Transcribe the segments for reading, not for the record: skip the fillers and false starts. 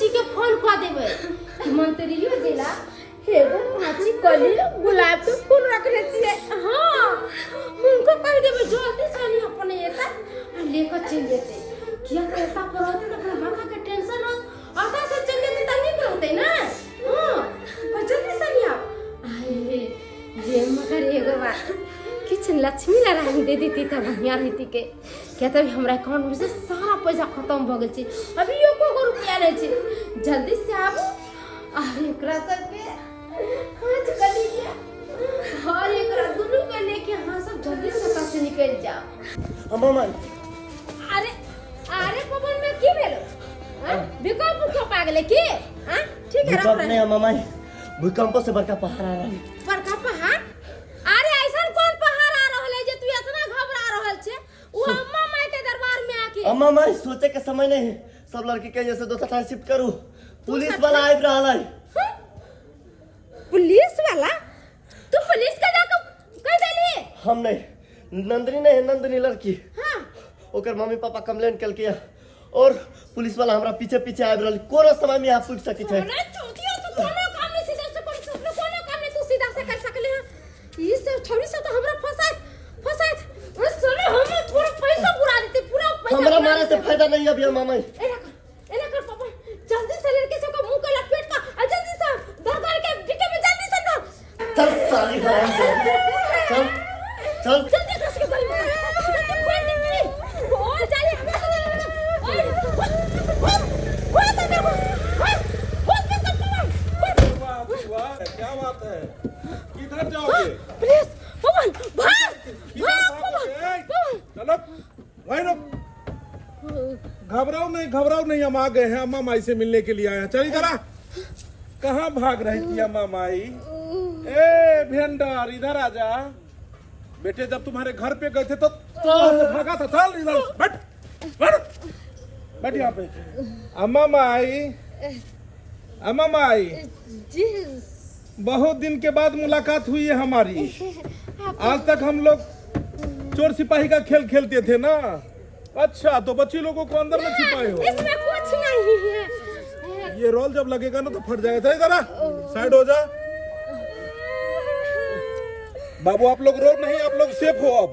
जी के फोन कर देबे मंत्रियो जिला एगो पांची कली गुलाब के फूल रखले छिए। हां उनको कह देबे जल्दी से नहीं अपने एता लेकर चल जेते। क्या करता परते तो अपना माथा के टेंशन हो आधा से चल जेते त नहीं होते ना। हां पर जल्दी से नहीं आप आए ये मगर एगो बात किछ लक्ष्मी नारायण दे देती त बढ़िया रहती के। क्या तभी हमरा अकाउंट में से सारा पैसा खत्म भ गेल छी, अभी एको रुपया नहीं छी। जल्दी से आबू और एकरा सब के आज कली के और एकरा दुनु के लेके हां सब जल्दी से से निकल जाओ। मामा अरे अरे पवन में की भेलो? हां भूकंप को पागले की? हां ठीक है भूकंप नहीं मामा, भूकंप से बड़का पहाड़ आ रहा है। बड़का पहाड़? अरे ऐसा कौन पहाड़ आ रहल है जे तू इतना घबरा रहल छे? वो अम्मा माई के दरबार में आके अम्मा माई सोचे के समय नहीं है, सब लड़की के जैसे दोसर ठार शिफ्ट करू। पुलिस वाला आइब रहल है। पुलिस वाला? तू पुलिस का जाके कह देली? हम नहीं, नंदनी नहीं है, नंदनी लड़की। हां ओकर मम्मी पापा कंप्लेंट कल के और पुलिस वाला हमरा पीछे पीछे आइब रहल। कोनो समय में आप पूछ सकी छे। अरे चोटिया तो कोनो काम नहीं सीधा से कर सकले, कोनो काम नहीं तू सीधा से कर सकले हैं। ई से छोड़ी से तो हमरा फसात अरे साले हम पूरा पैसा बुरा देते, पूरा पैसा हमरा मारे से फायदा नहीं है अभी मामा। एना कर पापा जल्दी से लड़के से को मुंह के लपेट का जल्दी से दरबार के डिक्के में जल्दी से ना चल साली भाई चल चल जल्दी कर के भाई तो कोई नहीं और चलिए क्या बात है? किधर जाओगे? प्लीज पवन भाग भाग चलो वहीं रुक। घबराओ नहीं, हम आ गए हैं। अम्मा माई से मिलने के लिए आए हैं। चलिए जरा, कहाँ भाग रही थी अम्मा माई? ए भेंडर इधर आ जा। बेटे जब तुम्हारे घर पे गए थे तो भागा था। चल इधर बैठ यहाँ पे। अम्मा माई जी बहुत दिन के बाद मुलाकात हुई है हमारी। आज तक हम लोग चोर सिपाही का खेल खेलते थे ना। अच्छा तो बच्ची लोगों को अंदर में छिपाए हो? इसमें कुछ नहीं है। ये रोल जब लगेगा ना तो फट जाएगा। चलिए जरा साइड हो जा। बाबू आप लोग रो नहीं, आप लोग सेफ हो। अब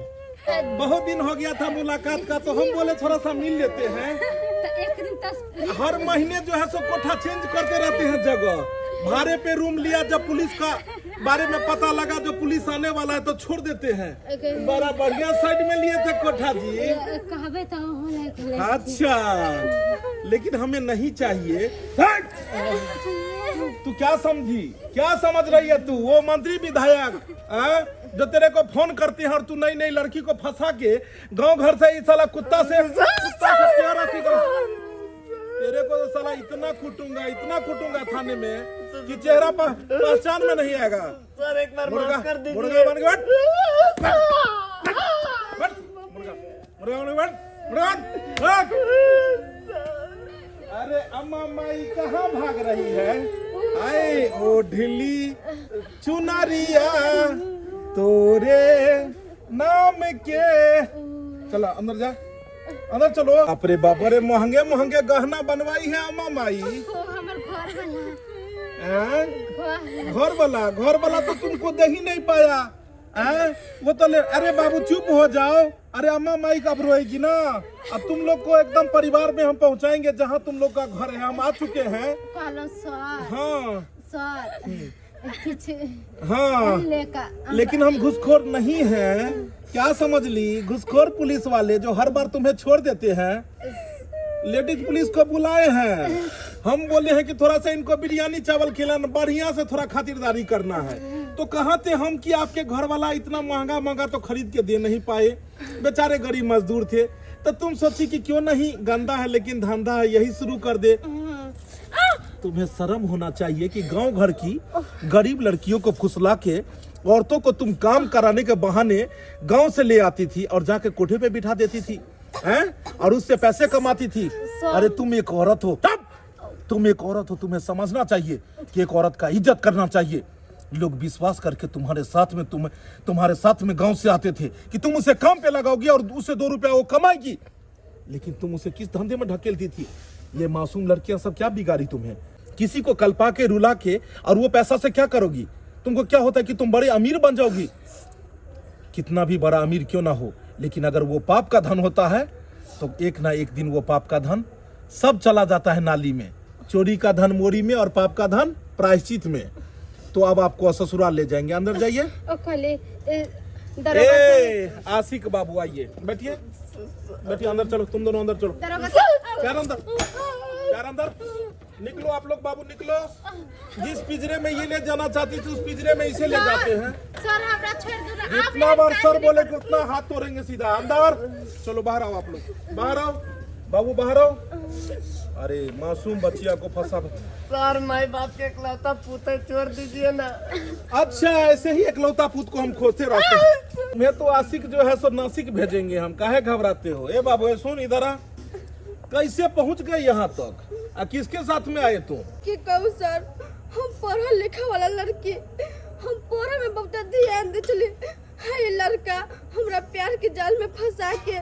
बहुत दिन हो गया था मुलाकात का, तो हम बोले थोड़ा सा मिल लेते हैं। तो एक दिन हर महीने जो है सो कोठा चेंज करते रहते हैं जगह। भाड़े पे रूम लिया, जब पुलिस का बारे में पता लगा जो पुलिस आने वाला है तो छोड़ देते हैं। बड़ा बढ़िया साइड में लिए थे कोठा जी। कहबे तो होला। अच्छा लेकिन हमें नहीं चाहिए। तू क्या समझी, क्या समझ रही है तू? वो मंत्री विधायक जो तेरे को फोन करते हैं और तू नई नई लड़की को फंसा के गांव घर से इस साला कुत्ता से क्या रखी तेरे को तो साला इतना कूटूंगा थाने में कि चेहरा पहचान में नहीं आएगा। सर एक बार माफ कर दीजिए। मुर्गा बन के बैठ। अरे अम्मा माई कहाँ भाग रही है? आए ओ ढिली चुनरिया तोरे नाम के। चलो अंदर जा, अंदर चलो। अपने बाबा रे महंगे गहना बनवाई है अम्मा माई। हमर घर वाला तो तुमको दे ही नहीं पाया। वो तो अरे बाबू चुप हो जाओ। अरे अम्मा माई कब रोएगी ना। अब तुम लोग को एकदम परिवार में हम पहुंचाएंगे जहां तुम लोग का घर है। हम आ चुके हैं। हाँ हाँ लेकिन हम घुसखोर नहीं हैं। क्या समझ ली? घुसखोर पुलिस वाले जो हर बार तुम्हें छोड़ देते हैं। लेडीज पुलिस को बुलाए हैं। हम बोले हैं कि थोड़ा सा इनको बिरयानी चावल खिलाना, बढ़िया से थोड़ा खातिरदारी करना है। तो कहाँ थे हम कि आपके घर वाला इतना महंगा तो खरीद के दे नहीं पाए। बेचारे गरीब मजदूर थे। तो तुम सोची कि क्यों नहीं, गंदा है लेकिन धंधा है, यही शुरू कर दे। तुम्हें शर्म होना चाहिए कि गांव घर की गरीब लड़कियों को फुसला के औरतों को तुम काम कराने के बहाने गांव से ले आती थी और जाके कोठे पे बिठा देती थी हैं? और उससे पैसे कमाती थी। अरे तुम एक औरत हो, तुम एक औरत हो, तुम्हें समझना चाहिए कि एक औरत का इज्जत करना चाहिए। लोग विश्वास करके तुम्हारे साथ में गांव से आते थे कि तुम उसे काम पे लगाओगी और उससे 2 रुपया वो कमाएगी। लेकिन तुम उसे किस धंधे में ढकेलती थी? ये मासूम लड़कियां सब क्या बिगाड़ी तुम्हें? किसी को कल्पा के रुला के और वो पैसा से क्या करोगी? तुमको क्या होता है कि तुम बड़े अमीर बन जाओगी? कितना भी बड़ा अमीर क्यों ना हो, लेकिन अगर वो पाप का धन होता है तो एक ना एक दिन वो पाप का धन सब चला जाता है नाली में। चोरी का धन मोरी में और पाप का धन प्रायश्चित में। तो अब आपको ससुराल ले जाएंगे, अंदर जाइए। आशिक बाबू आइए, बैठिए बैठिए, अंदर चलो, तुम दोनों अंदर चलो। प्यार अंदर, प्यार अंदर, निकलो आप लोग, बाबू निकलो। जिस पिंजरे में ये ले जाना चाहती थी उस पिंजरे में इसे ले जाते हैं। सर हमरा छोड़ दो ना, आप जितना बार सर बोले कि उतना हाथ तोड़ेंगे सीधा। अंदर चलो, बाहर आओ आप लोग, बाहर आओ बाबू, बाहर आओ। अरे मासूम बच्चिया को फंसा। सर माई बाप के इकलौता पुत है, छोड़ दीजिए ना। अच्छा, ऐसे ही एकलौता पुत को हम खोजते रहते हैं। मैं तो आशिक जो है सो नासिक भेजेंगे हम, काहे घबराते हो? ए बाबू, ए सुन, इधर आ। कैसे पहुंच गए यहाँ तक? किसके साथ में आए तुम? कि कहूँ सर, हम पढ़ा लिखा वाला लड़की, हम पढ़े में बहुत ध्यान दे चले। ये लड़का हमरा प्यार के जाल में फंसा के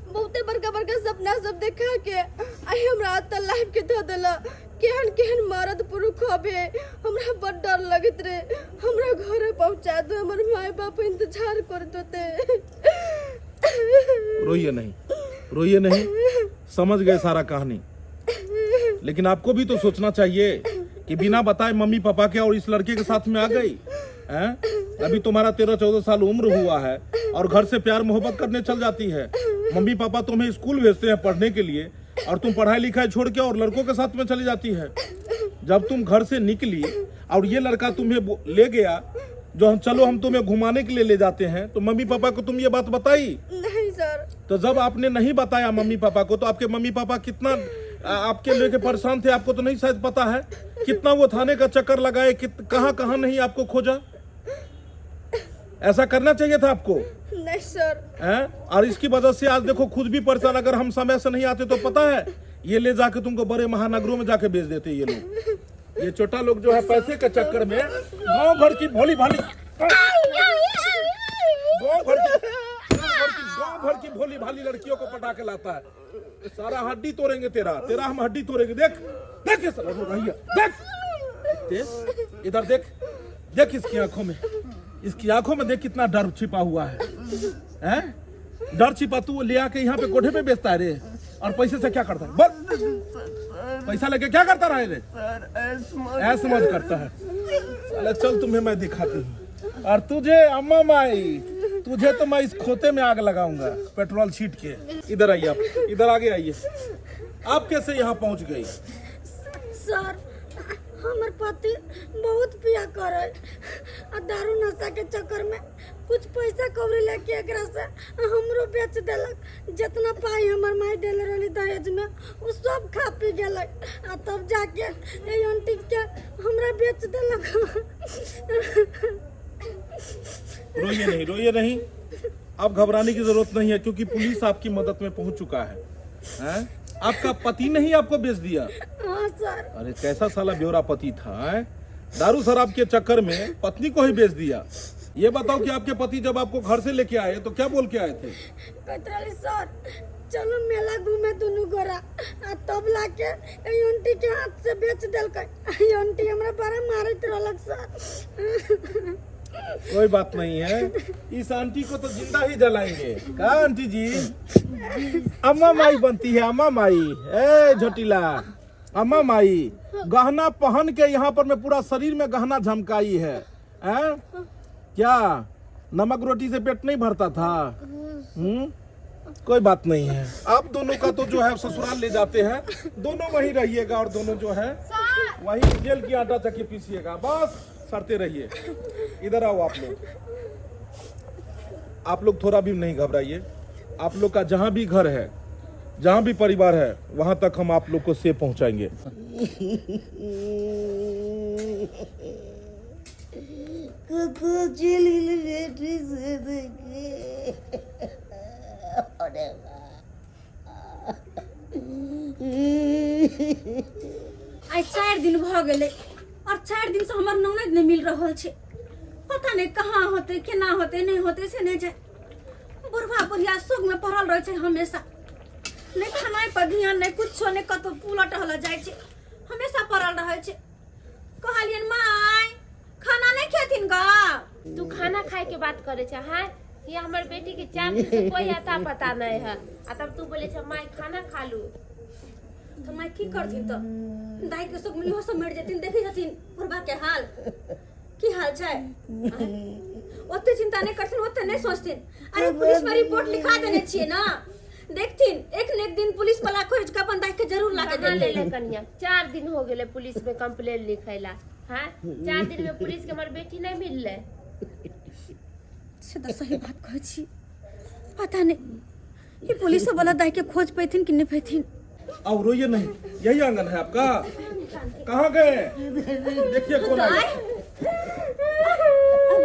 बहुते बड़का बड़का सपना सब देखा के आई हमरा आता लाइफ के धो देला। केहन केहन मर्द पुरुष हबे, हमरा बड़ डर लगत रे। हमरा घरे पहुंचा दो, हमर माई बाप इंतजार करत होते। रोइए नहीं, रोइए नहीं, समझ गए सारा कहानी। लेकिन आपको भी तो सोचना चाहिए कि बिना बताए मम्मी पापा के और इस लड़के के साथ में आ गई हैं? अभी तुम्हारा 13-14 साल उम्र हुआ है और घर से प्यार मोहब्बत करने चल जाती है। मम्मी पापा तुम्हें स्कूल भेजते हैं पढ़ने के लिए और तुम पढ़ाई लिखाई छोड़ के और लड़कों के साथ में चली जाती है। जब तुम घर से निकली और ये लड़का तुम्हें ले गया, जो हम चलो हम तुम्हें घुमाने के लिए ले जाते हैं, तो मम्मी पापा को तुम ये बात बताई? नहीं सर। तो जब आपने नहीं बताया मम्मी पापा को, तो आपके मम्मी पापा कितना आपके लेके परेशान थे, आपको तो नहीं शायद पता है। कितना वो थाने का चक्कर लगाए, कहाँ कहाँ नहीं आपको खोजा। ऐसा करना चाहिए था आपको। नहीं सर। हैं? और इसकी वजह से आज देखो खुद भी परेशान। अगर हम समय से नहीं आते तो पता है ये ले जाके तुमको बड़े महानगरों में जाके बेच देते ये लोग। ये छोटा लोग जो है पैसे के चक्कर में गांव भर की भोली भाली भोली भाली लड़कियों को पटा के लाता है। सारा हड्डी तोड़ेंगे तेरा हम हड्डी तोड़ेंगे। देख देख ये सब भैया, देख इधर, देख इसकी आंखों में, इसकी आंखों में देख कितना डर छिपा हुआ है। हैं? डर छिपा तू ले आके यहाँ पे कोठे पे बेचता है रे, और पैसे से क्या करता है? बोल, पैसा लेके क्या करता रहा है रे? ऐस मौज करता है। चल चल तुम्हें मैं दिखाती हूँ। और तुझे अम्मा माई, तुझे तो मैं इस खोते में आग लगाऊंगा पेट्रोल छीट के। इधर आइए आप, इधर आगे आइए। आप कैसे यहाँ पहुँच गई? सर, हमर पति बहुत पिया करे और दारू नशा के चक्कर में कुछ पैसा कौड़ी लेके एकरा से हमरो बेच देलक। जितना पाई हमर माई देले रहली दहेज में वो सब खा पी गेलक, आ तब जाके ए आंटी के हमरा बेच देलक। रोइए नहीं, रोइए नहीं, अब घबराने की जरूरत नहीं है, क्योंकि पुलिस आपकी मदद में पहुंच चुका है। हैं? आपका पति नहीं आपको बेच दिया? हाँ सर। अरे कैसा साला बेवड़ा पति था है? दारू शराब के चक्कर में पत्नी को ही बेच दिया। ये बताओ कि आपके पति जब आपको घर से लेके आए तो क्या बोल के आए थे? कहते सर चलो मेला घूमे दोनों गोरा, तब लाके आंटी के हाथ से बेच देलक। आंटी हमरा बड़ा मारत रहलक सर। कोई बात नहीं है, इस आंटी को तो जिंदा ही जलाएंगे। का आंटी जी? अम्मा माई बनती है, अम्मा माई। ए झोटीला, अम्मा माई गहना पहन के यहाँ पर मैं पूरा शरीर में गहना झमकाई है। क्या नमक रोटी से पेट नहीं भरता था? कोई बात नहीं है। आप दोनों का तो जो है ससुराल ले जाते हैं, दोनों वहीं रहिएगा और दोनों जो है वहीं जेल की आटा चक्की पीसिएगा। बस सड़ते रहिए। इधर आओ आप लोग थोड़ा भी नहीं घबराइए। आप लोग का जहाँ भी घर है, जहाँ भी परिवार है, वहां तक हम आप लोग को सेफ पहुंचाएंगे। आई 4 दिन भ गेले और 4 दिन से हमर ननद नहीं मिल रहा है। पता नहीं कहाँ होते, केना होते, नहीं होते से नहीं जाए। बुढ़वा बुढ़िया शोक में पड़ल रहे हमेशा। नहीं खाना पर ध्यान नहीं कुछ नहीं कतो पुलट हल जाय छे हमेशा पड़ल रहे छे कहलियन माय खाना नहीं खेथिन गा तू खाना खाए के बात करे छ हां ये हमर बेटी के 4 दिन से कोई आता पता नहीं है आ तब तू बोले छ माय खाना खा लू तो मैं की करथिन तो दाई के सब मिलो सब मर जतिन देखि जतिन पुरबा के हाल की हाल छै ओते चिंता नहीं करथिन ओते नहीं सोचथिन अरे पुलिस में रिपोर्ट लिखा देने छिए ना देखथिन एक न एक दिन पुलिस वाला खोज के अपन दाई के जरूर लाके कहाँ ले दे ले कन्या 4 दिन हो गेले पुलिस में कंप्लेंट लिखैला हां 4 दिन में पुलिस के हमर बेटी नहीं मिलले से तो सही बात कहै छी पता नहीं ये पुलिस वाला दाई के खोज पैथिन कि नहीं पैथिन अब रोइए नहीं, यही आंगन है आपका। कहाँ गए? देखिए कौन आया।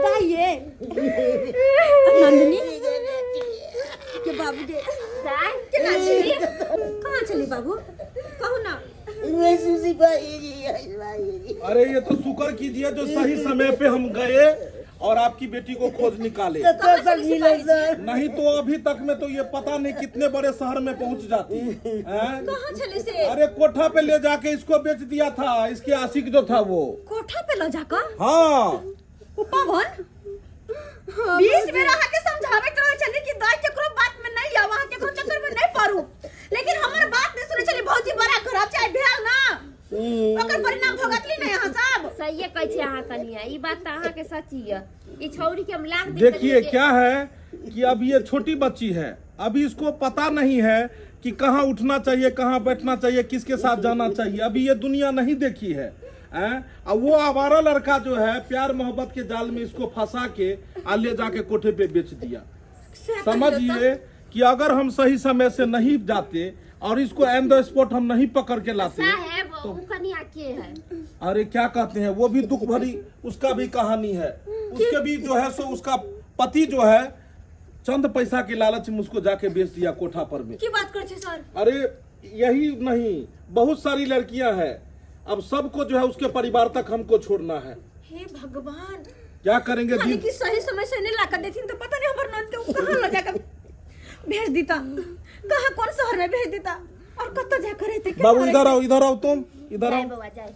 दाई ये नंदिनी के बाबू के दाई केना चली कहाँ चली बाबू कहू ना अरे ये तो शुक्र कीजिए जो सही समय पे हम गए और आपकी बेटी को खोज निकाले, नहीं तो अभी तक में तो ये पता नहीं कितने बड़े शहर में पहुंच जाती हैं। कहाँ चली से अरे कोठा पे ले जाके इसको बेच दिया था, इसके आशिक जो था वो। कोठा पे ले जाकर हाँ पवन बीच में रहा के समझावे तो चली कि दाई केकरो बात में नहीं आवा केकरो चक्कर में नहीं पड़ू, लेकिन हमर बात नहीं सुने चली भौजी बड़ा खराब चाहे भेल ना ओकर परिणाम भोगतली नहीं यहाँ सब सही कहै छै अहाँ कनिया ई बात त अहाँ के सच्ची है ई छौरी के हम लाख दिन देखिए क्या है कि अब ये छोटी बच्ची है, अभी इसको पता नहीं है कि कहाँ उठना चाहिए, कहाँ बैठना चाहिए, किसके साथ जाना चाहिए, अभी ये दुनिया नहीं देखी है। अब वो आवारा लड़का जो है प्यार मोहब्बत के जाल में इसको फंसा के ले जाके कोठे पे बेच दिया। समझिए कि अगर हम सही समय से नहीं जाते और इसको ऑन द स्पॉट हम नहीं पकड़ के लाते है वो कनिया के है। अरे क्या कहते हैं, वो भी दुख भरी उसका भी कहानी है। उसके भी जो है सो उसका पति जो है चंद पैसा के लालच में उसको जाके बेच दिया कोठा पर में। की बात करते सर? अरे यही नहीं बहुत सारी लड़कियां हैं, अब सबको जो है उसके परिवार तक हमको छोड़ना है। हे भगवान क्या करेंगे खाली की सही समय से नहीं लाकर देथिन तो पता नहीं हमर नंद के कहां ले जाकर भेज देता, कहां कौन शहर में भेज देता और कत जाकर रहते। बाबू इधर आओ तुम इधर आओ। बाबा जाए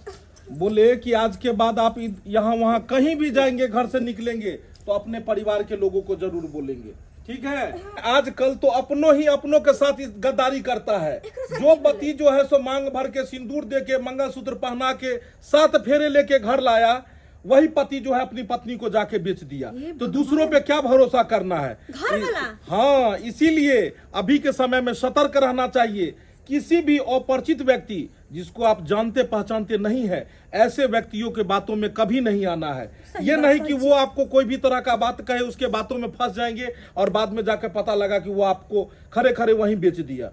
बोले कि आज के बाद आप यहाँ वहाँ कहीं भी जाएंगे, घर से निकलेंगे तो अपने परिवार के लोगों को जरूर बोलेंगे, ठीक है? आजकल तो अपनों ही अपनों के साथ गद्दारी करता है। जो पति जो है सो मांग भर के सिंदूर दे के मंगलसूत्र पहना के 7 फेरे लेके घर लाया, वही पति जो है अपनी पत्नी को जाके बेच दिया। तो दूसरों पे क्या भरोसा करना है? घर वाला? हाँ, इसीलिए अभी के समय में सतर्क रहना चाहिए। किसी भी अपरिचित व्यक्ति जिसको आप जानते पहचानते नहीं है, ऐसे व्यक्तियों के बातों में कभी नहीं आना है। ये नहीं कि वो आपको कोई भी तरह का बात कहे उसके बातों में फंस जाएंगे और बाद में जाकर पता लगा कि वो आपको खरे खरे वहीं बेच दिया।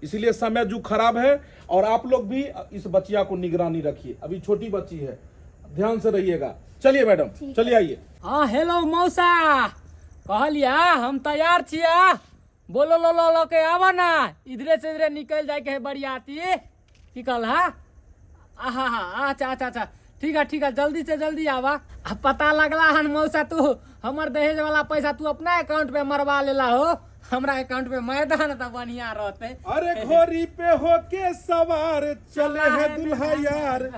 इसलिए समय जो खराब है और आप लोग भी इस बच्चिया को निगरानी रखिए, अभी छोटी बच्ची है, ध्यान से रहिएगा। चलिए मैडम चलिए आइए। हाँ हेलो मौसा कहलिया हम तैयार छिया, बोलो लो के आवा ना, इधरे से इधरे निकल जाए के है बरियाती की कल। हाँ अच्छा ठीक है जल्दी से जल्दी आवा। पता लगला हन मौसा तू हमर दहेज वाला पैसा तू अपना अकाउंट पे मरवा लेला हो, हमरा अकाउंट पे मैदान तो बढ़िया रहते। अरे घोड़ी पे होके सवार चले है दुल्हा यार,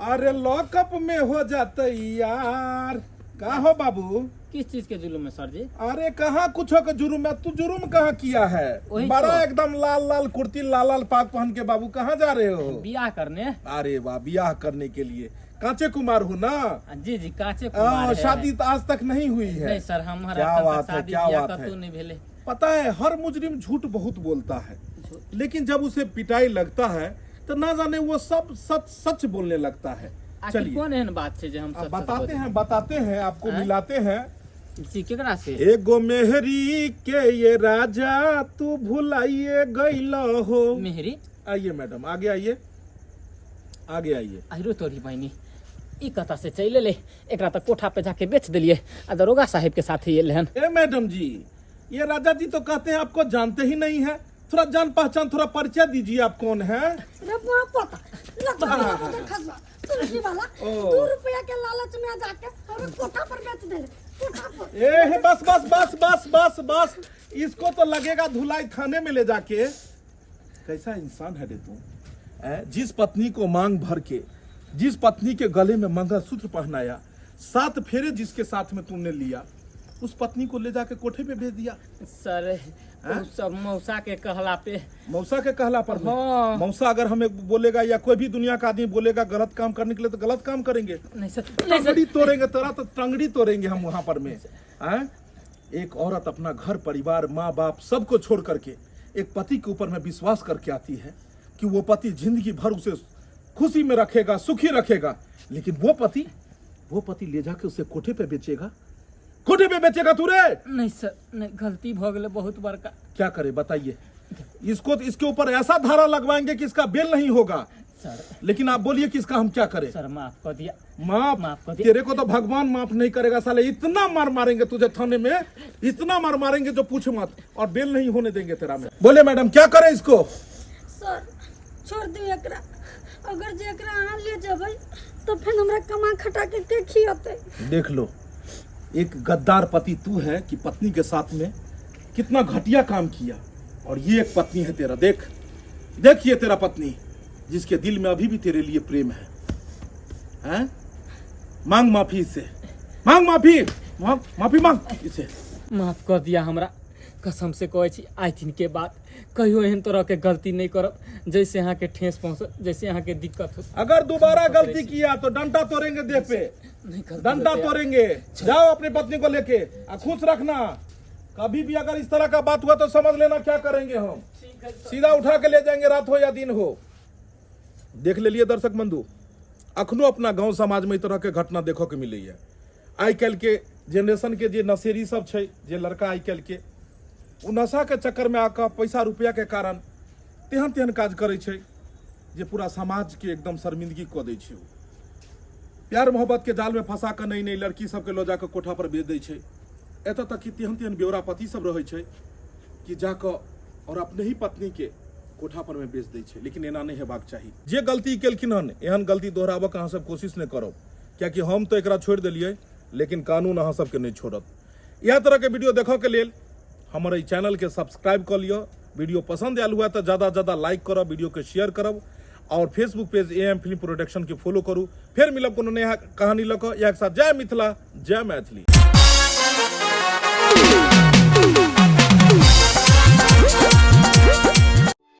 अरे लॉकअप में हो जाते यार। का हो बाबू? किस चीज के जुलूम है सर जी? अरे कहाँ कुछ का जुर्म है, तू जुर्म कहाँ किया है? बड़ा एकदम लाल कुर्ती लाल पाग पहन के बाबू कहाँ जा रहे हो? बियाह करने। अरे वाह, बियाह करने के लिए? कांचे कुमार हो ना? जी कांचे कुमार। शादी तो आज तक नहीं हुई है? नहीं सर, हमारा क्या बात है, क्या बात है। नहीं भेले। पता है हर मुजरिम झूठ बहुत बोलता है, लेकिन जब उसे पिटाई लगता है तो ना जाने वो सब सच बोलने लगता है। चलिए कौन है बात से जो हम बताते हैं आपको, मिलाते हैं। जी केकरा से? एगो मेहरी के ये राजा तू भुलाइए गइल हो। मेहरी? आइए मैडम आगे आइए। आइरो तोरी बहनी ई कथा से चले ले, एकरा तक कोठा पे जाके बेच दिलिए आ दरोगा साहब के साथ ही ये। ए मैडम जी, ये राजा जी तो कहते हैं आपको जानते ही नहीं है, थोड़ा जान पहचान थोड़ा परिचय दीजिए, आप कौन है? 2 रुपया के लालच में जाके हमें कोठा पर बेच दे। बस इसको तो लगेगा धुलाई थाने में ले जाके, कैसा इंसान है रे तू? जिस पत्नी को मांग भर के, जिस पत्नी के गले में मंगलसूत्र पहनाया, 7 फेरे जिसके साथ में तुमने लिया, उस पत्नी को ले जाके कोठे पे भेज दिया। सर वो सब मौसा के कहला पे। मौसा के कहला पर? हाँ। मौसा अगर हमें बोलेगा या कोई भी दुनिया का आदमी बोलेगा गलत काम करने के लिए, तो गलत काम करेंगे। नहीं सर, टंगड़ी तोड़ेंगे तेरा, तो टंगड़ी तोड़ेंगे हम वहां पर में। एक औरत अपना घर परिवार माँ बाप सबको छोड़ करके एक पति के ऊपर में विश्वास करके आती है कि वो पति जिंदगी भर उसे खुशी में रखेगा, सुखी रखेगा, लेकिन वो पति ले जाके उसे कोठे पे बेचेगा। कोठे पे बेचेगा तू रे? नहीं सर, नहीं, गलती भ गए बहुत बड़का। क्या करे बताइए? इसके ऊपर ऐसा धारा लगवाएंगे कि इसका बेल नहीं होगा सर। लेकिन आप बोलिए कि इसका हम क्या करें? सर माफ कर दिया। माफ कर दिया? तेरे को तो भगवान माफ नहीं करेगा साले। इतना मार मारेंगे तुझे थाने में, इतना मार मारेंगे जो पूछ मत, और बेल नहीं होने देंगे तेरा में। बोले मैडम क्या करें इसको? सर छोड़ दियो एकरा, अगर जे एकरा अहाँ ले जबै तो फिर हमरा कमा खटा के खियाते। देख लो, एक गद्दार पति तू है कि पत्नी के साथ में कितना घटिया काम किया, और ये एक पत्नी है तेरा। देखिए तेरा पत्नी जिसके दिल में अभी भी तेरे लिए प्रेम है। हैं? मांग माफी इससे, मांग माफी, माफी मांग इसे। माफ कर दिया हमरा, कसम से कहै छी आई दिन के बाद कहियो एहन तरह के गलती नहीं करब जैसे यहाँ के ठेस पहुँच, जैसे यहाँ के दिक्कत हो। अगर दोबारा गलती किया तो डंडा तोड़ेंगे देह पे, डंडा तोड़ेंगे। जाओ अपनी पत्नी को लेके, खुश रखना। कभी भी अगर इस तरह का बात हुआ तो समझ लेना क्या करेंगे हम। सीधा उठा के ले जाएंगे, रात हो या दिन हो। देख ले लिए दर्शक बंधु, अखनो अपना गांव समाज में इस तरह के घटना देखो के मिले है। आई कल के जेनरेशन के जे नशेरी सब छै, जे लड़का आई कल के वो नशा के चक्कर में आकर पैसा रुपया के कारण तेहन तेहन काज करे छै जे पूरा समाज के एकदम शर्मिंदगी कऽ दै छै। प्यार मोहब्बत के जाल में फंसा कर नई नई लड़की सबके लो जाकर कोठा पर बेच दै छै। एतऽ तक कि तेहन तेहन बेवड़ा पति सब रहै छै कि जाकर और अपने ही पत्नी के कोठा पर में बेच दै छै। लेकिन एना नहीं हेबाक चाही। जे गलती केलखिन हन एहन गलती दोहराबक अहाँ सब कोशिश नहीं करब, कियाकि हम तो एकरा छोड़ देलियै, लेकिन कानून अहाँ सबके नहीं छोड़त। इएह तरह के वीडियो देखऽ के लेल हमारे चैनल के सब्सक्राइब कर लियो। वीडियो पसंद आयल हुआ तो ज़्यादा से ज़्यादा लाइक करब, वीडियो के शेयर करब, और Facebook page AM film production के फॉलो करू। फिर मिलब कोनो नया कहानी लऽ कऽ। एक साथ जय मिथिला, जय मैथिली।